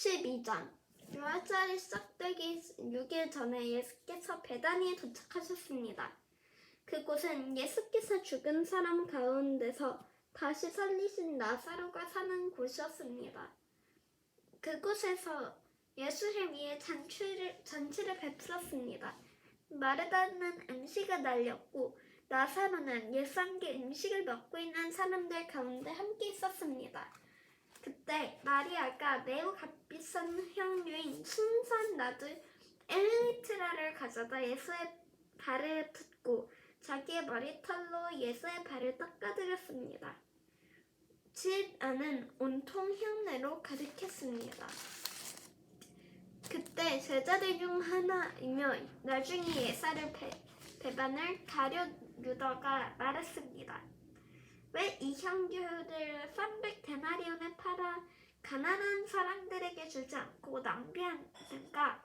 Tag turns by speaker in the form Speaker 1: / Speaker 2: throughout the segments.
Speaker 1: 12장 유월절이 시작되기 6일 전에 예수께서 베다니에 도착하셨습니다. 그곳은 예수께서 죽은 사람 가운데서 다시 살리신 나사로가 사는 곳이었습니다. 그곳에서 예수를 위해 잔치를 베풀었습니다. 마르다는 음식을 날렸고 나사로는 예수 함께 음식을 먹고 있는 사람들 가운데 함께 있었습니다. 그때 마리아가 매우 값비싼 향료인 순수한 나드 엘리트라를 가져다 예수의 발에 붓고 자기의 머리털로 예수의 발을 닦아드렸습니다. 집 안은 온통 향내로 가득했습니다. 그때 제자들 중 하나이며 나중에 예수를 배반을 가룟 유다가 말했습니다. 왜 이 향료를 300데나리온에 팔아 가난한 사람들에게 주지 않고 낭비하는가?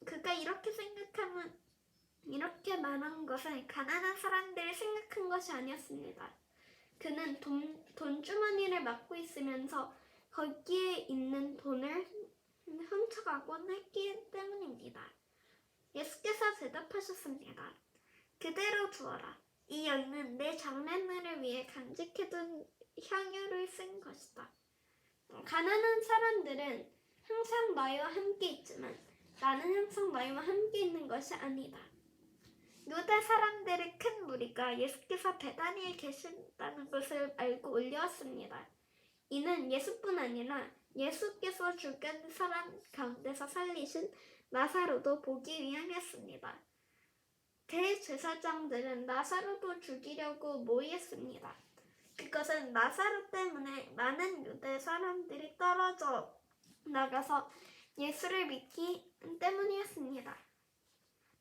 Speaker 1: 그가 이렇게 말한 것은 가난한 사람들을 생각한 것이 아니었습니다. 그는 돈주머니를 맡고 있으면서 거기에 있는 돈을 훔쳐가곤 했기 때문입니다. 예수께서 대답하셨습니다. 그대로 두어라. 이 여인은 내 장례날을 위해 간직해둔 향유를 쓴 것이다. 가난한 사람들은 항상 너희와 함께 있지만 나는 항상 너희와 함께 있는 것이 아니다. 유대 사람들의 큰 무리가 예수께서 베다니에 계신다는 것을 알고 올려왔습니다. 이는 예수뿐 아니라 예수께서 죽은 사람 가운데서 살리신 나사로도 보기 위함이었습니다. 대제사장들은 나사로도 죽이려고 모였습니다. 그것은 나사로 때문에 많은 유대 사람들이 떨어져 나가서 예수를 믿기 때문이었습니다.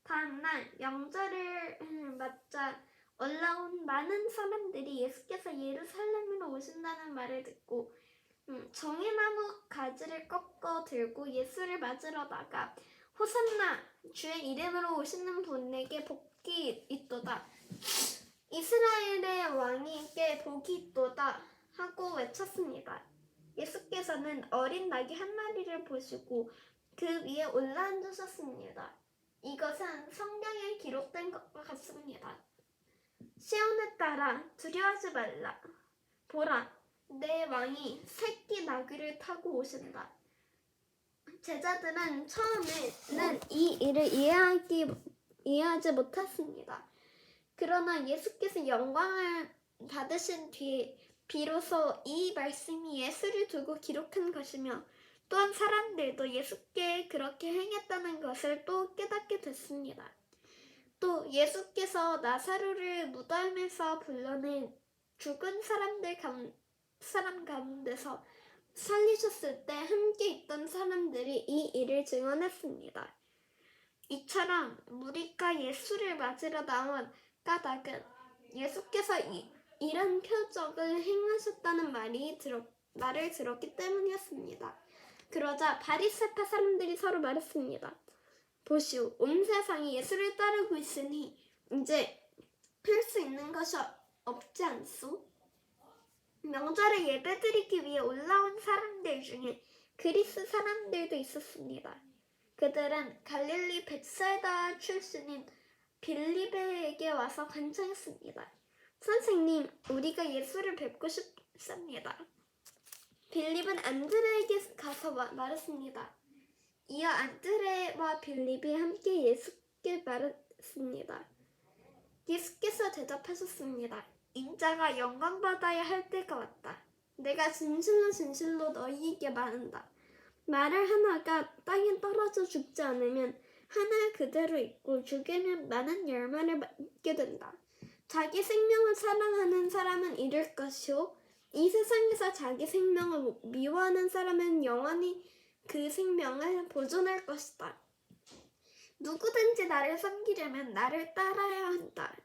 Speaker 1: 다음날 명절을 맞자 올라온 많은 사람들이 예수께서 예루살렘으로 오신다는 말을 듣고 정의나무 가지를 꺾어 들고 예수를 맞으러 나가 호산나 주의 이름으로 오시는 분에게 복이 있도다. 이스라엘의 왕에게 복이 있도다 하고 외쳤습니다. 예수께서는 어린 나귀 한 마리를 보시고 그 위에 올라앉으셨습니다. 이것은 성경에 기록된 것과 같습니다. 시온에 따라 두려워하지 말라. 보라, 내 왕이 새끼 나귀를 타고 오신다. 제자들은 처음에는 이 일을 이해하지 못했습니다. 그러나 예수께서 영광을 받으신 뒤에 비로소 이 말씀이 예수를 두고 기록한 것이며 또한 사람들도 예수께 그렇게 행했다는 것을 또 깨닫게 됐습니다. 또 예수께서 나사로를 무덤에서 불러낸 죽은 사람 가운데서 살리셨을 때 함께 있던 사람들이 이 일을 증언했습니다. 이처럼 무리가 예수를 맞으러 나온 까닭은 예수께서 이런 표적을 행하셨다는 말을 들었기 때문이었습니다. 그러자 바리새파 사람들이 서로 말했습니다. 보시오, 온 세상이 예수를 따르고 있으니 이제 할 수 있는 것이 없지 않소? 명절에 예배드리기 위해 올라온 사람들 중에 그리스 사람들도 있었습니다. 그들은 갈릴리 벳사이다 출신인 빌립에게 와서 간청했습니다. 선생님, 우리가 예수를 뵙고 싶습니다. 빌립은 안드레에게 가서 말했습니다. 이어 안드레와 빌립이 함께 예수께 말했습니다. 예수께서 대답하셨습니다. 인자가 영광받아야 할 때가 왔다. 내가 진실로 너희에게 말한다. 말을 하나가 땅에 떨어져 죽지 않으면 하나 그대로 있고 죽으면 많은 열매를 맺게 된다. 자기 생명을 사랑하는 사람은 잃을 것이요 이 세상에서 자기 생명을 미워하는 사람은 영원히 그 생명을 보존할 것이다. 누구든지 나를 섬기려면 나를 따라야 한다.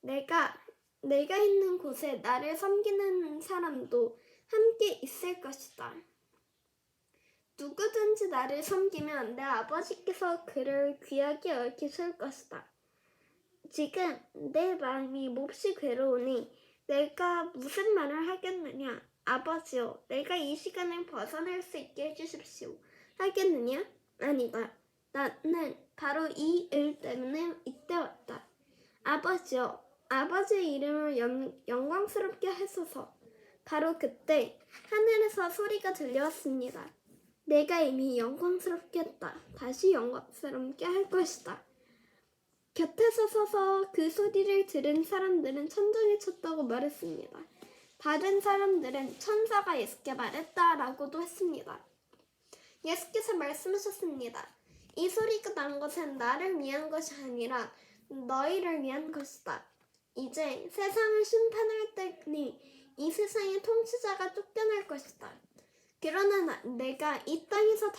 Speaker 1: 내가 있는 곳에 나를 섬기는 사람도 함께 있을 것이다. 누구든지 나를 섬기면 내 아버지께서 그를 귀하게 여기실 것이다. 지금 내 마음이 몹시 괴로우니 내가 무슨 말을 하겠느냐? 아버지여, 내가 이 시간을 벗어날 수 있게 해주십시오. 하겠느냐? 아니다. 나는 바로 이 일 때문에 이때 왔다. 아버지여, 아버지의 이름을 영광스럽게 하소서. 바로 그때 하늘에서 소리가 들려왔습니다. 내가 이미 영광스럽게 했다. 다시 영광스럽게 할 것이다. 곁에서 서서 그 소리를 들은 사람들은 천장에 쳤다고 말했습니다. 다른 사람들은 천사가 예수께 말했다라고도 했습니다. 예수께서 말씀하셨습니다. 이 소리가 난 것은 나를 위한 것이 아니라 너희를 위한 것이다. 이제 세상을 심판할 때니 이 세상의 통치자가 쫓겨날 것이다. 그러나 내가 이 땅에서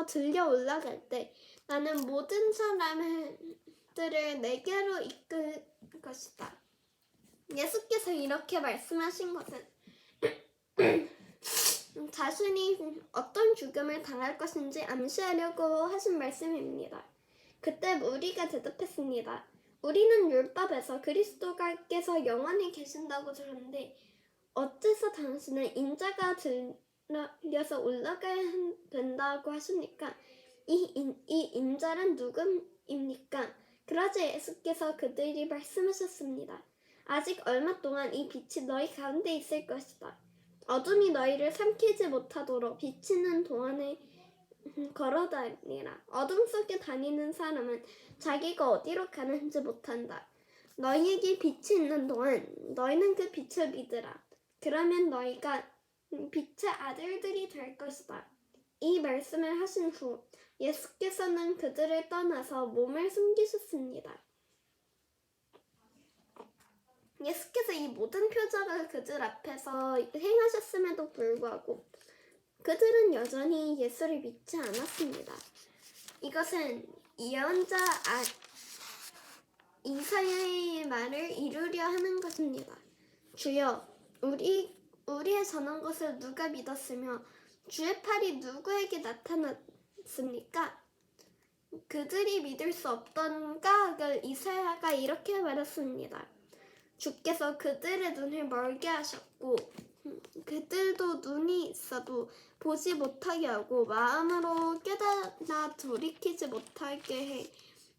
Speaker 1: 들려 올라갈 때 나는 모든 사람들을 내게로 이끌 것이다. 예수께서 이렇게 말씀하신 것은 자신이 어떤 죽음을 당할 것인지 암시하려고 하신 말씀입니다. 그때 무리가 대답했습니다. 우리는 율법에서 그리스도께서 영원히 계신다고 들었는데 어째서 당신은 인자가 들려서 올라가야 된다고 하십니까? 이 인자는 누구입니까? 그러자 예수께서 그들이 말씀하셨습니다. 아직 얼마 동안 이 빛이 너희 가운데 있을 것이다. 어둠이 너희를 삼키지 못하도록 비치는 동안에 걸어다니라. 어둠 속에 다니는 사람은 자기가 어디로 가는지 못한다. 너희에게 빛이 있는 동안 너희는 그 빛을 믿으라. 그러면 너희가 빛의 아들들이 될 것이다. 이 말씀을 하신 후 예수께서는 그들을 떠나서 몸을 숨기셨습니다. 예수께서 이 모든 표적을 그들 앞에서 행하셨음에도 불구하고 그들은 여전히 예수를 믿지 않았습니다. 이것은 예언자 이사야의 말을 이루려 하는 것입니다. 주여, 우리의 전한 것을 누가 믿었으며 주의 팔이 누구에게 나타났습니까? 그들이 믿을 수 없던 까닭을 이사야가 이렇게 말했습니다. 주께서 그들의 눈을 멀게 하셨고 그들도 눈이 있어도 보지 못하게 하고 마음으로 깨달아 돌이키지 못하게 해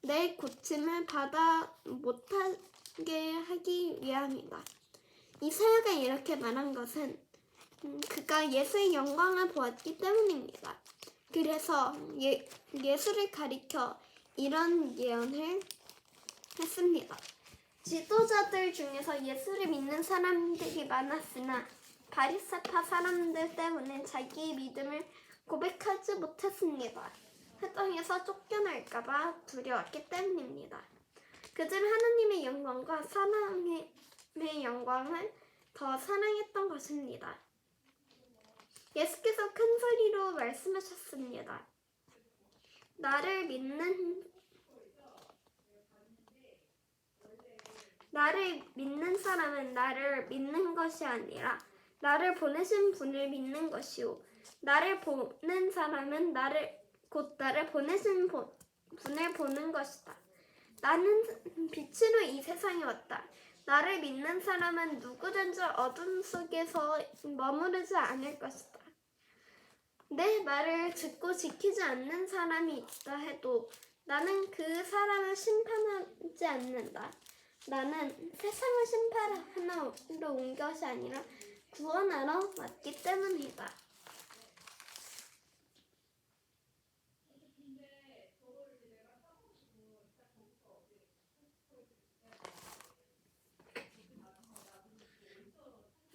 Speaker 1: 내 고침을 받아 못하게 하기 위함이다. 이사야가 이렇게 말한 것은 그가 예수의 영광을 보았기 때문입니다. 그래서 예수를 가리켜 이런 예언을 했습니다. 지도자들 중에서 예수를 믿는 사람들이 많았으나 바리새파 사람들 때문에 자기의 믿음을 고백하지 못했습니다. 세상에서 쫓겨날까봐 두려웠기 때문입니다. 그들은 하나님의 영광과 사랑의 영광을 더 사랑했던 것입니다. 예수께서 큰 소리로 말씀하셨습니다. 나를 믿는 사람은 나를 믿는 것이 아니라 나를 보내신 분을 믿는 것이요. 나를 보는 사람은 나를 보내신 분을 보는 것이다. 나는 빛으로 이 세상에 왔다. 나를 믿는 사람은 누구든지 어둠 속에서 머무르지 않을 것이다. 내 말을 듣고 지키지 않는 사람이 있다 해도 나는 그 사람을 심판하지 않는다. 나는 세상을 심판하러 온 것이 아니라 구원하러 왔기 때문이다.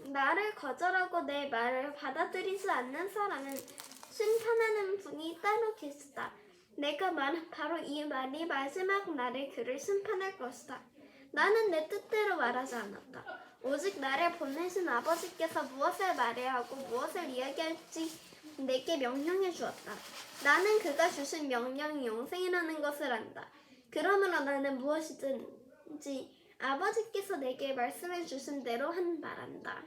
Speaker 1: 나를 거절하고 내 말을 받아들이지 않는 사람은 심판하는 분이 따로 계시다. 내가 말한 바로 이 말이 마지막 날에 그를 심판할 것이다. 나는 내 뜻대로 말하지 않았다. 오직 나를 보내신 아버지께서 무엇을 말해야 하고 무엇을 이야기할지 내게 명령해 주었다. 나는 그가 주신 명령이 영생이라는 것을 안다. 그러므로 나는 무엇이든지 아버지께서 내게 말씀해 주신 대로 말한다.